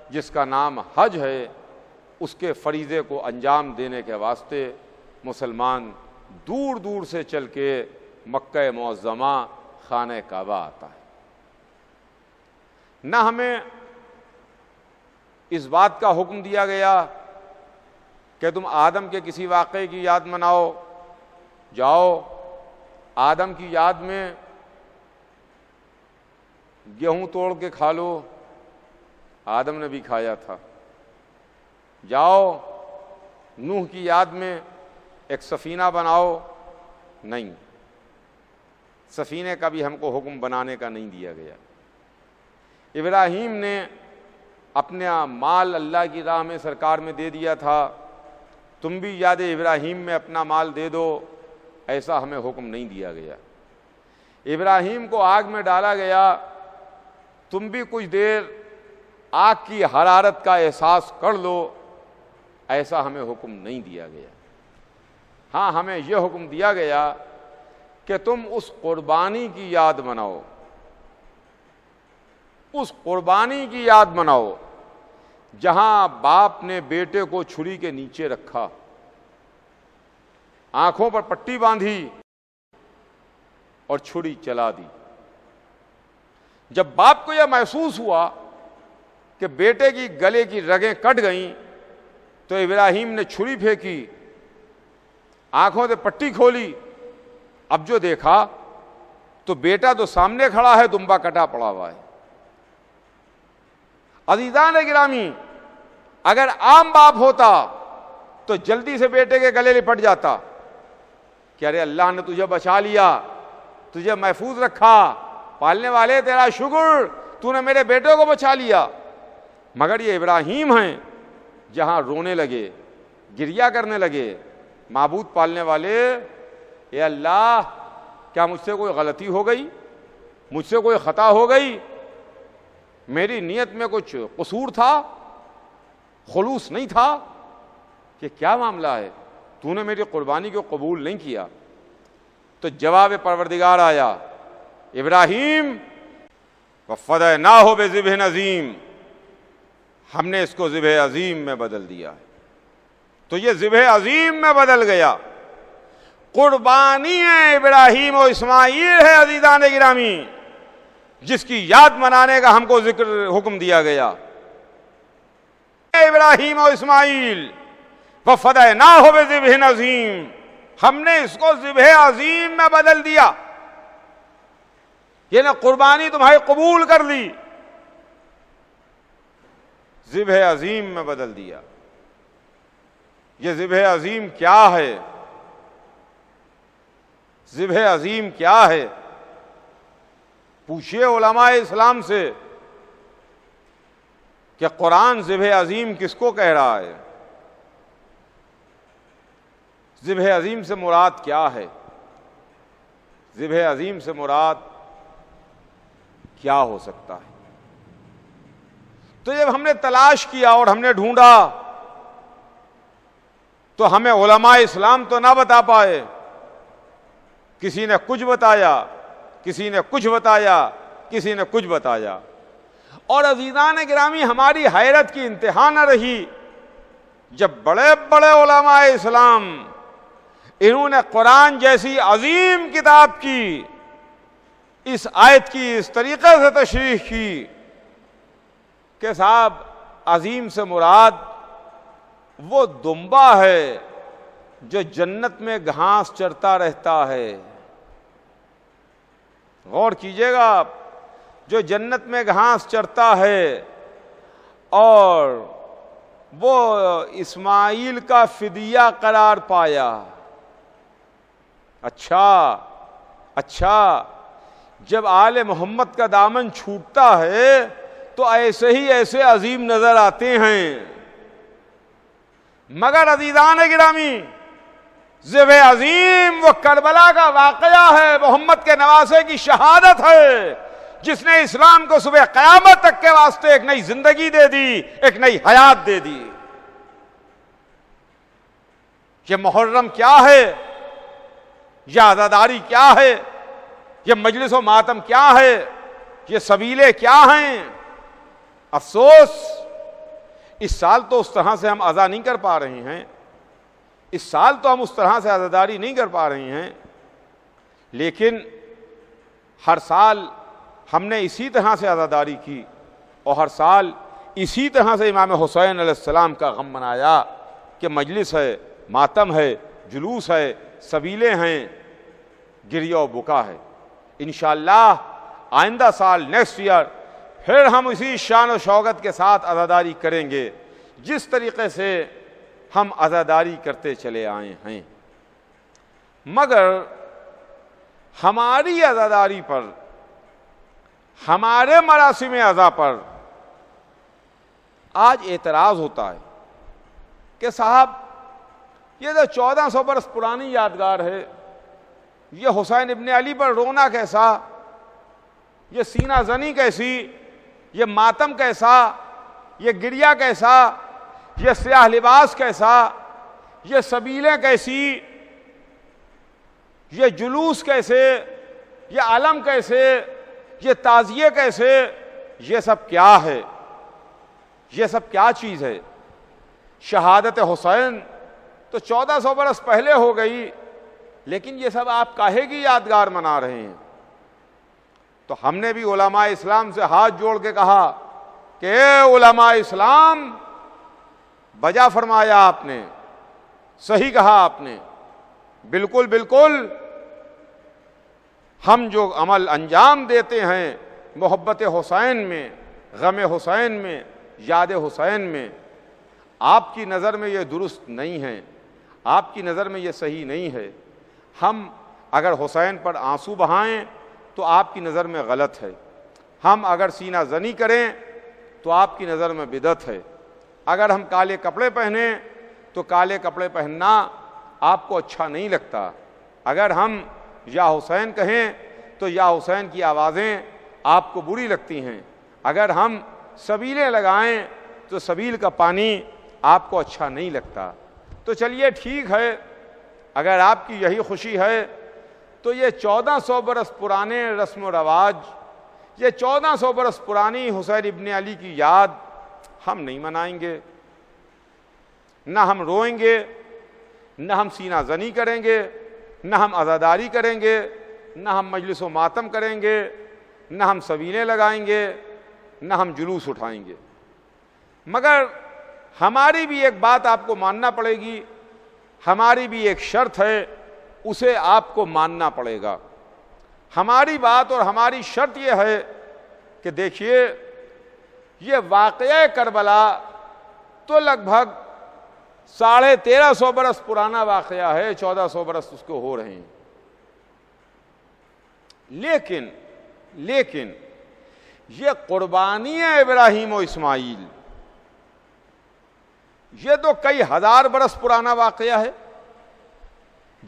جس کا نام حج ہے، اس کے فریضے کو انجام دینے کے واسطے مسلمان دور دور سے چل کے مکہ معظمہ خانہ کعبہ آتا ہے۔ نہ ہمیں اس بات کا حکم دیا گیا کہ تم آدم کے کسی واقعے کی یاد مناؤ، جاؤ آدم کی یاد میں گیہوں توڑ کے کھا لو، آدم نے بھی کھایا تھا، جاؤ نوح کی یاد میں ایک سفینہ بناؤ، نہیں، سفینے کا بھی ہم کو حکم بنانے کا نہیں دیا گیا۔ ابراہیم نے اپنا مال اللہ کی راہ میں سرکار میں دے دیا تھا، تم بھی یاد ابراہیم میں اپنا مال دے دو، ایسا ہمیں حکم نہیں دیا گیا۔ ابراہیم کو آگ میں ڈالا گیا، تم بھی کچھ دیر آگ کی حرارت کا احساس کر لو، ایسا ہمیں حکم نہیں دیا گیا۔ ہاں ہمیں یہ حکم دیا گیا کہ تم اس قربانی کی یاد مناؤ، اس قربانی کی یاد مناؤ جہاں باپ نے بیٹے کو چھری کے نیچے رکھا، آنکھوں پر پٹی باندھی اور چھری چلا دی۔ جب باپ کو یہ محسوس ہوا کہ بیٹے کی گلے کی رگیں کٹ گئیں تو ابراہیم نے چھری پھینکی، آنکھوں سے پٹی کھولی، اب جو دیکھا تو بیٹا تو سامنے کھڑا ہے، دمبا کٹا پڑا ہوا ہے۔ عزیزان گرامی، اگر عام باپ ہوتا تو جلدی سے بیٹے کے گلے لپٹ جاتا کہ ارے اللہ نے تجھے بچا لیا، تجھے محفوظ رکھا، پالنے والے تیرا شکر، تو نے میرے بیٹے کو بچا لیا۔ مگر یہ ابراہیم ہیں، جہاں رونے لگے، گریہ کرنے لگے، معبود پالنے والے، اے اللہ کیا مجھ سے کوئی غلطی ہو گئی؟ مجھ سے کوئی خطا ہو گئی، میری نیت میں کچھ قصور تھا، خلوص نہیں تھا، کہ کیا معاملہ ہے، تو نے میری قربانی کو قبول نہیں کیا؟ تو جواب پروردگار آیا، ابراہیم وفدیناہ بذبح عظیم، ہم نے اس کو ذبح عظیم میں بدل دیا ہے۔ تو یہ ذبح عظیم میں بدل گیا۔ قربانی ابراہیم و اسماعیل ہے عزیزان گرامی، جس کی یاد منانے کا ہم کو ذکر حکم دیا گیا۔ ابراہیم و اسماعیل وفدیناہ بذبح عظیم، ہم نے اس کو ذبح عظیم میں بدل دیا، یہ نہ قربانی تمہاری قبول کر لی، ذبح عظیم میں بدل دیا۔ یہ ذبح عظیم کیا ہے؟ ذبح عظیم کیا ہے؟ پوچھئے علماء اسلام سے کہ قرآن ذبح عظیم کس کو کہہ رہا ہے؟ ذبح عظیم سے مراد کیا ہے؟ ذبح عظیم سے مراد کیا ہو سکتا ہے؟ تو جب ہم نے تلاش کیا اور ہم نے ڈھونڈا تو ہمیں علماء اسلام تو نہ بتا پائے، کسی نے کچھ بتایا، کسی نے کچھ بتایا، کسی نے کچھ بتایا، اور عزیزان گرامی ہماری حیرت کی انتہا نہ رہی جب بڑے بڑے علماء اسلام انہوں نے قرآن جیسی عظیم کتاب کی اس آیت کی اس طریقے سے تشریح کی کہ صاحب عظیم سے مراد وہ دمبا ہے جو جنت میں گھاس چرتا رہتا ہے۔ غور کیجئے گا آپ، جو جنت میں گھاس چرتا ہے، اور وہ اسماعیل کا فدیہ قرار پایا۔ اچھا جب آل محمد کا دامن چھوٹتا ہے تو ایسے ہی ایسے عظیم نظر آتے ہیں، مگر عزیزان گرامی ذبح عظیم وہ کربلا کا واقعہ ہے، محمد کے نواسے کی شہادت ہے، جس نے اسلام کو صبح قیامت تک کے واسطے ایک نئی زندگی دے دی، ایک نئی حیات دے دی۔ یہ محرم کیا ہے؟ یہ عزاداری کیا ہے؟ یہ مجلس و ماتم کیا ہے؟ یہ سبیلے کیا ہیں؟ افسوس اس سال تو اس طرح سے ہم عزا نہیں کر پا رہے ہیں، اس سال تو ہم اس طرح سے عزاداری نہیں کر پا رہے ہیں، لیکن ہر سال ہم نے اسی طرح سے عزاداری کی، اور ہر سال اسی طرح سے امام حسین علیہ السلام کا غم منایا کہ مجلس ہے، ماتم ہے، جلوس ہے، سبیلے ہیں، گریہ و بکا ہے۔ انشاءاللہ آئندہ سال نیکسٹ ایئر پھر ہم اسی شان و شوکت کے ساتھ عزاداری کریں گے جس طریقے سے ہم عزاداری کرتے چلے آئے ہیں، مگر ہماری عزاداری پر، ہمارے مراسم عزا پر آج اعتراض ہوتا ہے کہ صاحب یہ تو 1400 برس پرانی یادگار ہے، یہ حسین ابن علی پر رونا کیسا، یہ سینہ زنی کیسی، یہ ماتم کیسا، یہ گریہ کیسا، یہ سیاہ لباس کیسا، یہ سبیلیں کیسی، یہ جلوس کیسے، یہ علم کیسے، یہ تعزیے کیسے، یہ سب کیا ہے؟ یہ سب کیا چیز ہے؟ شہادت حسین تو 1400 برس پہلے ہو گئی، لیکن یہ سب آپ کاہے کی یادگار منا رہے ہیں؟ تو ہم نے بھی علماء اسلام سے ہاتھ جوڑ کے کہا کہ اے علماء اسلام، بجا فرمایا آپ نے، صحیح کہا آپ نے، بالکل بالکل، ہم جو عمل انجام دیتے ہیں محبت حسین میں، غم حسین میں، یاد حسین میں، آپ کی نظر میں یہ درست نہیں ہے، آپ کی نظر میں یہ صحیح نہیں ہے۔ ہم اگر حسین پر آنسو بہائیں تو آپ کی نظر میں غلط ہے، ہم اگر سینہ زنی کریں تو آپ کی نظر میں بدعت ہے، اگر ہم کالے کپڑے پہنیں تو کالے کپڑے پہننا آپ کو اچھا نہیں لگتا، اگر ہم یا حسین کہیں تو یا حسین کی آوازیں آپ کو بری لگتی ہیں، اگر ہم سبیلیں لگائیں تو سبیل کا پانی آپ کو اچھا نہیں لگتا۔ تو چلیے ٹھیک ہے، اگر آپ کی یہی خوشی ہے تو یہ 1400 برس پرانے رسم و رواج، یہ 1400 برس پرانی حسین ابن علی کی یاد ہم نہیں منائیں گے، نہ ہم روئیں گے، نہ ہم سینہ زنی کریں گے، نہ ہم عزاداری کریں گے، نہ ہم مجلس و ماتم کریں گے، نہ ہم سبیلیں لگائیں گے، نہ ہم جلوس اٹھائیں گے۔ مگر ہماری بھی ایک بات آپ کو ماننا پڑے گی، ہماری بھی ایک شرط ہے، اسے آپ کو ماننا پڑے گا۔ ہماری بات اور ہماری شرط یہ ہے کہ دیکھیے، یہ واقعہ کربلا تو لگ بھگ 1350 برس پرانا واقعہ ہے، 1400 برس اس کو ہو رہے ہیں، لیکن یہ قربانی ابراہیم و اسماعیل، یہ تو کئی ہزار برس پرانا واقعہ ہے۔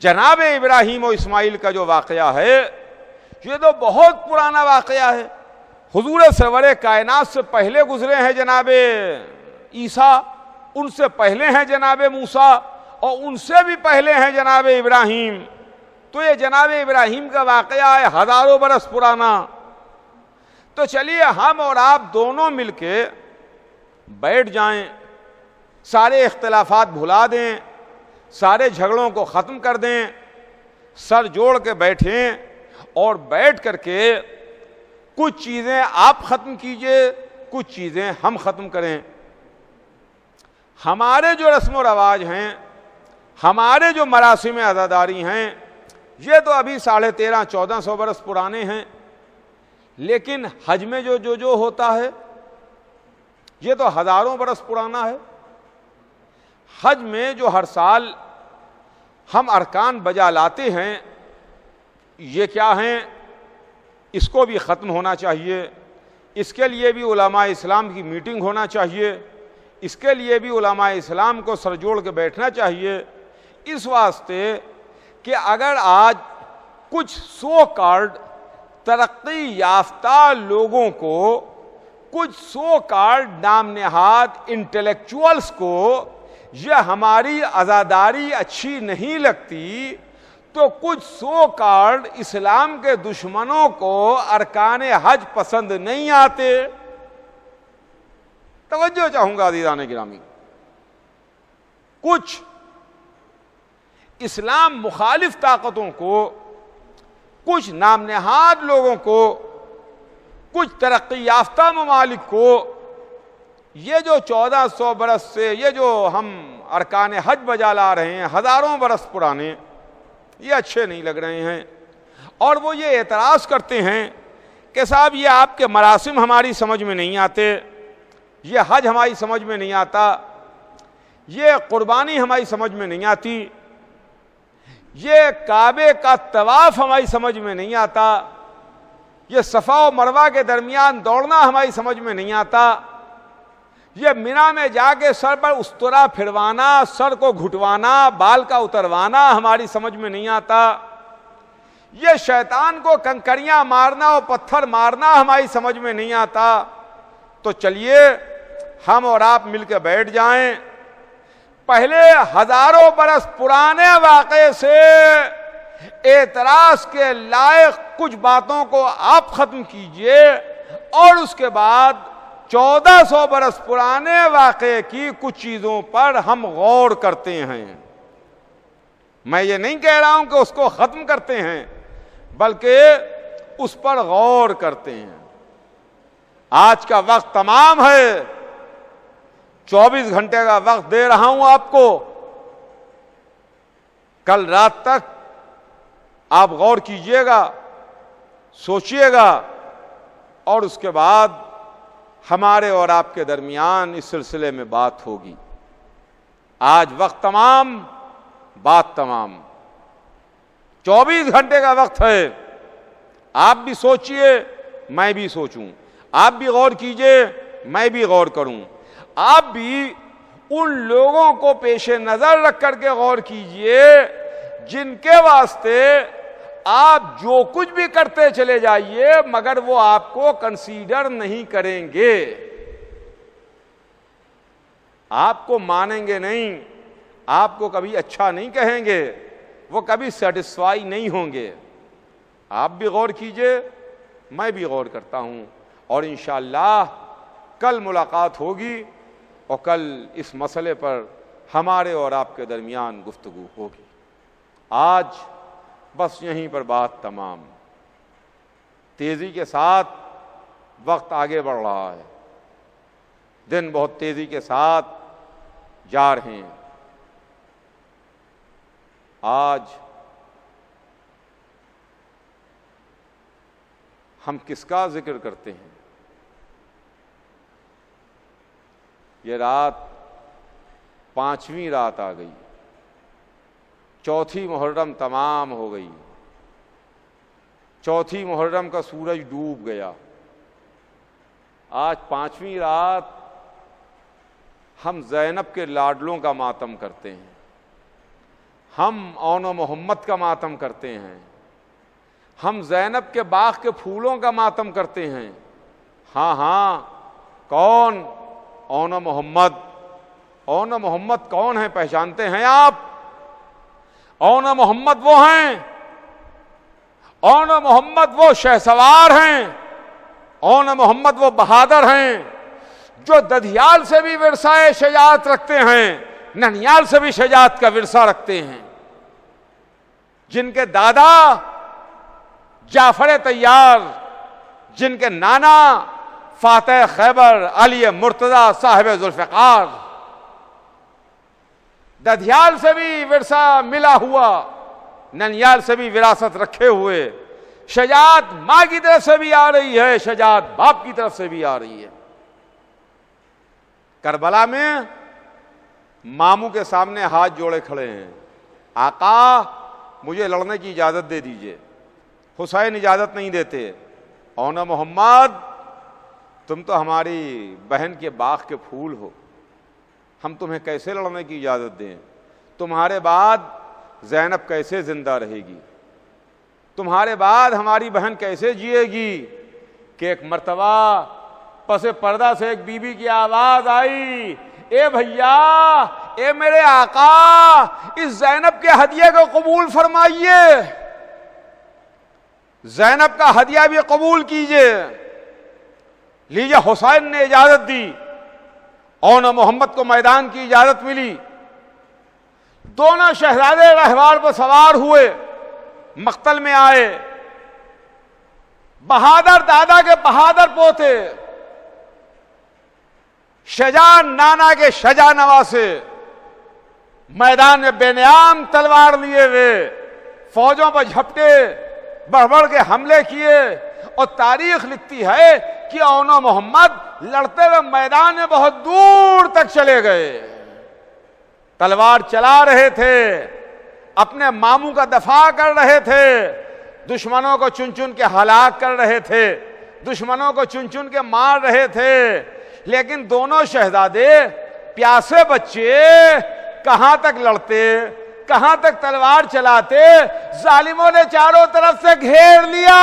جناب ابراہیم و اسماعیل کا جو واقعہ ہے یہ تو بہت پرانا واقعہ ہے۔ حضور سرور کائنات سے پہلے گزرے ہیں جناب عیسیٰ، ان سے پہلے ہیں جناب موسیٰ، اور ان سے بھی پہلے ہیں جناب ابراہیم۔ تو یہ جناب ابراہیم کا واقعہ ہے ہزاروں برس پرانا۔ تو چلیے ہم اور آپ دونوں مل کے بیٹھ جائیں، سارے اختلافات بھلا دیں، سارے جھگڑوں کو ختم کر دیں، سر جوڑ کے بیٹھیں اور بیٹھ کر کے کچھ چیزیں آپ ختم کیجئے، کچھ چیزیں ہم ختم کریں۔ ہمارے جو رسم و رواج ہیں، ہمارے جو مراسم عزاداری ہیں، یہ تو ابھی 1350-1400 برس پرانے ہیں، لیکن حج میں جو ہوتا ہے یہ تو ہزاروں برس پرانا ہے۔ حج میں جو ہر سال ہم ارکان بجا لاتے ہیں، یہ کیا ہیں؟ اس کو بھی ختم ہونا چاہیے، اس کے لیے بھی علماء اسلام کی میٹنگ ہونا چاہیے، اس کے لیے بھی علماء اسلام کو سر جوڑ کے بیٹھنا چاہیے، اس واسطے کہ اگر آج کچھ سو کارڈ ترقی یافتہ لوگوں کو، کچھ سو کارڈ نام نہاد انٹلیکچوئلز کو یہ ہماری عزاداری اچھی نہیں لگتی، تو کچھ سو کارڈ اسلام کے دشمنوں کو ارکان حج پسند نہیں آتے۔ توجہ چاہوں گا عزیزان گرامی، کچھ اسلام مخالف طاقتوں کو، کچھ نام نہاد لوگوں کو، کچھ ترقی یافتہ ممالک کو یہ جو 1400 برس سے یہ جو ہم ارکان حج بجا لا رہے ہیں ہزاروں برس پرانے، یہ اچھے نہیں لگ رہے ہیں، اور وہ یہ اعتراض کرتے ہیں کہ صاحب یہ آپ کے مراسم ہماری سمجھ میں نہیں آتے، یہ حج ہماری سمجھ میں نہیں آتا، یہ قربانی ہماری سمجھ میں نہیں آتی، یہ کعبے کا طواف ہماری سمجھ میں نہیں آتا، یہ صفا و مروہ کے درمیان دوڑنا ہماری سمجھ میں نہیں آتا، یہ مینا میں جا کے سر پر استرا پھروانا، سر کو گھٹوانا، بال کا اتروانا ہماری سمجھ میں نہیں آتا، یہ شیطان کو کنکریاں مارنا اور پتھر مارنا ہماری سمجھ میں نہیں آتا۔ تو چلیے ہم اور آپ مل کے بیٹھ جائیں، پہلے ہزاروں برس پرانے واقعے سے اعتراض کے لائق کچھ باتوں کو آپ ختم کیجئے، اور اس کے بعد 1400 برس پرانے واقعے کی کچھ چیزوں پر ہم غور کرتے ہیں۔ میں یہ نہیں کہہ رہا ہوں کہ اس کو ختم کرتے ہیں، بلکہ اس پر غور کرتے ہیں۔ آج کا وقت تمام ہے، 24 گھنٹے کا وقت دے رہا ہوں آپ کو، کل رات تک آپ غور کیجئے گا، سوچئے گا، اور اس کے بعد ہمارے اور آپ کے درمیان اس سلسلے میں بات ہوگی۔ آج وقت تمام، بات تمام، 24 گھنٹے کا وقت ہے، آپ بھی سوچئے، میں بھی سوچوں، آپ بھی غور کیجئے، میں بھی غور کروں، آپ بھی ان لوگوں کو پیش نظر رکھ کر کے غور کیجئے جن کے واسطے آپ جو کچھ بھی کرتے چلے جائیے مگر وہ آپ کو کنسیڈر نہیں کریں گے، آپ کو مانیں گے نہیں، آپ کو کبھی اچھا نہیں کہیں گے، وہ کبھی سیٹسفائی نہیں ہوں گے۔ آپ بھی غور کیجئے، میں بھی غور کرتا ہوں، اور انشاءاللہ کل ملاقات ہوگی اور کل اس مسئلے پر ہمارے اور آپ کے درمیان گفتگو ہوگی۔ آج بس یہیں پر بات تمام۔ تیزی کے ساتھ وقت آگے بڑھ رہا ہے، دن بہت تیزی کے ساتھ جا رہے ہیں۔ آج ہم کس کا ذکر کرتے ہیں؟ یہ رات 5ویں رات آ گئی، چوتھی محرم تمام ہو گئی، چوتھی محرم کا سورج ڈوب گیا۔ آج 5ویں رات ہم زینب کے لاڈلوں کا ماتم کرتے ہیں، ہم اون و محمد کا ماتم کرتے ہیں، ہم زینب کے باغ کے پھولوں کا ماتم کرتے ہیں۔ ہاں ہاں، کون؟ اون و محمد۔ اون و محمد کون ہیں؟ پہچانتے ہیں آپ؟ اون و محمد وہ ہیں، اون و محمد وہ شہسوار ہیں، اون و محمد وہ بہادر ہیں جو ددھیال سے بھی ورثہ شجاعت رکھتے ہیں، ننیال سے بھی شجاعت کا ورثہ رکھتے ہیں، جن کے دادا جعفر طیار، جن کے نانا فاتح خیبر علی مرتضی صاحب ذوالفقار، ددھیال سے بھی ورثہ ملا ہوا، ننیال سے بھی وراثت رکھے ہوئے، شجاعت ماں کی طرف سے بھی آ رہی ہے، شجاعت باپ کی طرف سے بھی آ رہی ہے۔ کربلا میں ماموں کے سامنے ہاتھ جوڑے کھڑے ہیں، آقا مجھے لڑنے کی اجازت دے دیجئے۔ حسین اجازت نہیں دیتے۔ اون محمد تم تو ہماری بہن کے باغ کے پھول ہو، ہم تمہیں کیسے لڑنے کی اجازت دیں؟ تمہارے بعد زینب کیسے زندہ رہے گی؟ تمہارے بعد ہماری بہن کیسے جیے گی؟ کہ ایک مرتبہ پس پردہ سے ایک بی بی کی آواز آئی، اے بھیا، اے میرے آقا، اس زینب کے ہدیے کو قبول فرمائیے، زینب کا ہدیہ بھی قبول کیجئے۔ لیجئے، حسین نے اجازت دی، اون محمد کو میدان کی اجازت ملی، دونوں شہزادے رہوار پر سوار ہوئے، مقتل میں آئے۔ بہادر دادا کے بہادر پوتے، شجاع نانا کے شجاع نواسے، میدان میں بے نیام تلوار لیے ہوئے فوجوں پر جھپٹے، بڑھ بڑھ کے حملے کیے، اور تاریخ لکھتی ہے کہ اون محمد لڑتے ہوئے میدان میں بہت دور تک چلے گئے، تلوار چلا رہے تھے، اپنے ماموں کا دفاع کر رہے تھے، دشمنوں کو چن چن کے ہلاک کر رہے تھے، دشمنوں کو چن چن کے مار رہے تھے، لیکن دونوں شہزادے پیاسے بچے کہاں تک لڑتے، کہاں تک تلوار چلاتے؟ ظالموں نے چاروں طرف سے گھیر لیا۔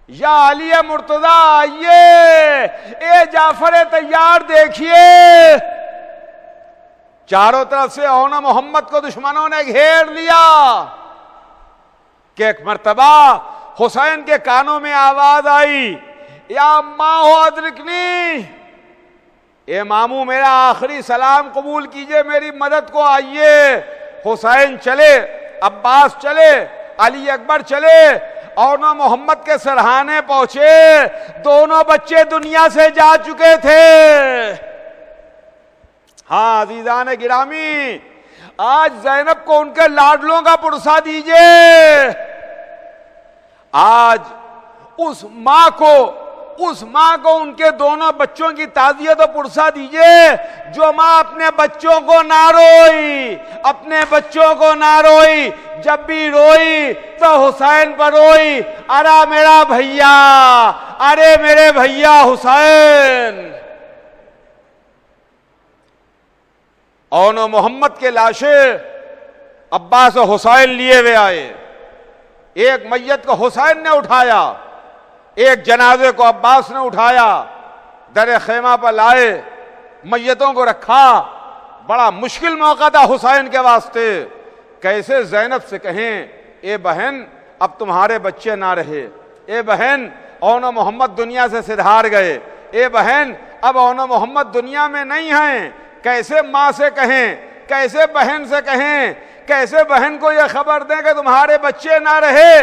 یا علی مرتضی آئیے، اے جعفر طیار دیکھیے، چاروں طرف سے اون محمد کو دشمنوں نے گھیر لیا۔ کہ ایک مرتبہ حسین کے کانوں میں آواز آئی، یا ماں ہو ادرکنی، اے ماموں میرا آخری سلام قبول کیجئے، میری مدد کو آئیے۔ حسین چلے، عباس چلے، علی اکبر چلے، اون محمد کے سرہانے پہنچے، دونوں بچے دنیا سے جا چکے تھے۔ ہاں عزیزان گرامی، آج زینب کو ان کے لاڈلوں کا پرسہ دیجئے، آج اس ماں کو ان کے دونوں بچوں کی تعزیت و پرسہ دیجئے، جو ماں اپنے بچوں کو نہ روئی، اپنے بچوں کو نہ روئی، جب بھی روئی تو حسین پر روئی، ارے میرا بھیا، ارے میرے بھیا حسین۔ اون محمد کے لاشیں عباس و حسین لیے ہوئے آئے، ایک میت کو حسین نے اٹھایا، ایک جنازے کو عباس نے اٹھایا، در خیمہ پر لائے، میتوں کو رکھا۔ بڑا مشکل موقع تھا حسین کے واسطے، کیسے زینب سے کہیں اے بہن اب تمہارے بچے نہ رہے، اے بہن اون و محمد دنیا سے سدھار گئے، اے بہن اب اون و محمد دنیا میں نہیں ہیں۔ کیسے ماں سے کہیں، کیسے بہن سے کہیں، کیسے بہن کو یہ خبر دیں کہ تمہارے بچے نہ رہے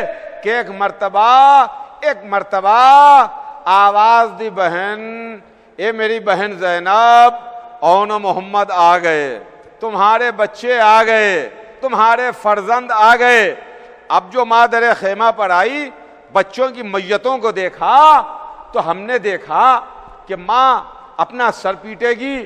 کہ ایک مرتبہ آواز دی بہن، اے میری بہن زینب اون و محمد آ گئے، تمہارے بچے آ گئے، تمہارے فرزند آ گئے۔ اب جو ماں در خیمہ پر آئی، بچوں کی میتوں کو دیکھا تو ہم نے دیکھا کہ ماں اپنا سر پیٹے گی،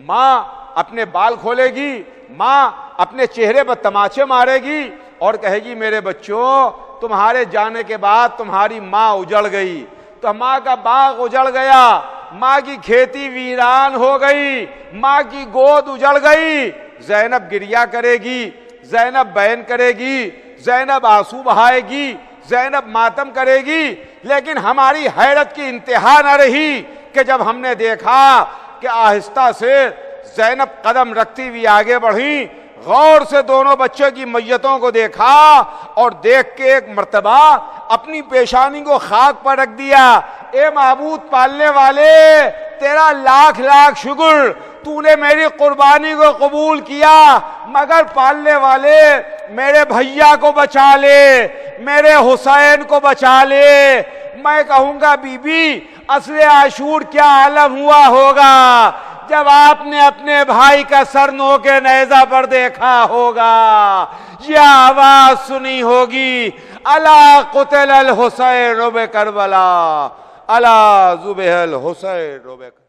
ماں اپنے بال کھولے گی، ماں اپنے چہرے پر تماچے مارے گی اور کہے گی میرے بچوں تمہارے جانے کے بعد تمہاری ماں اجڑ گئی، تو ماں کا باغ اجڑ گیا، ماں کی کھیتی ویران ہو گئی، ماں کی گود اجڑ گئی۔ زینب گریا کرے گی، زینب بین کرے گی، زینب آنسو بہائے گی، زینب ماتم کرے گی، لیکن ہماری حیرت کی انتہا نہ رہی کہ جب ہم نے دیکھا کہ آہستہ سے زینب قدم رکھتی ہوئی آگے بڑھی، غور سے دونوں بچوں کی میتوں کو دیکھا اور دیکھ کے ایک مرتبہ اپنی پیشانی کو خاک پر رکھ دیا۔ اے معبود پالنے والے، تیرا لاکھ لاکھ شکر، تو نے میری قربانی کو قبول کیا، مگر پالنے والے میرے بھیا کو بچا لے، میرے حسین کو بچا لے۔ میں کہوں گا بی بی اصل عاشور کیا عالم ہوا ہوگا جب آپ نے اپنے بھائی کا سر نو کے نیزہ پر دیکھا ہوگا، یہ آواز سنی ہوگی، الا قتل الحسین بکربلا، الا ذبح الحسین بکربلا۔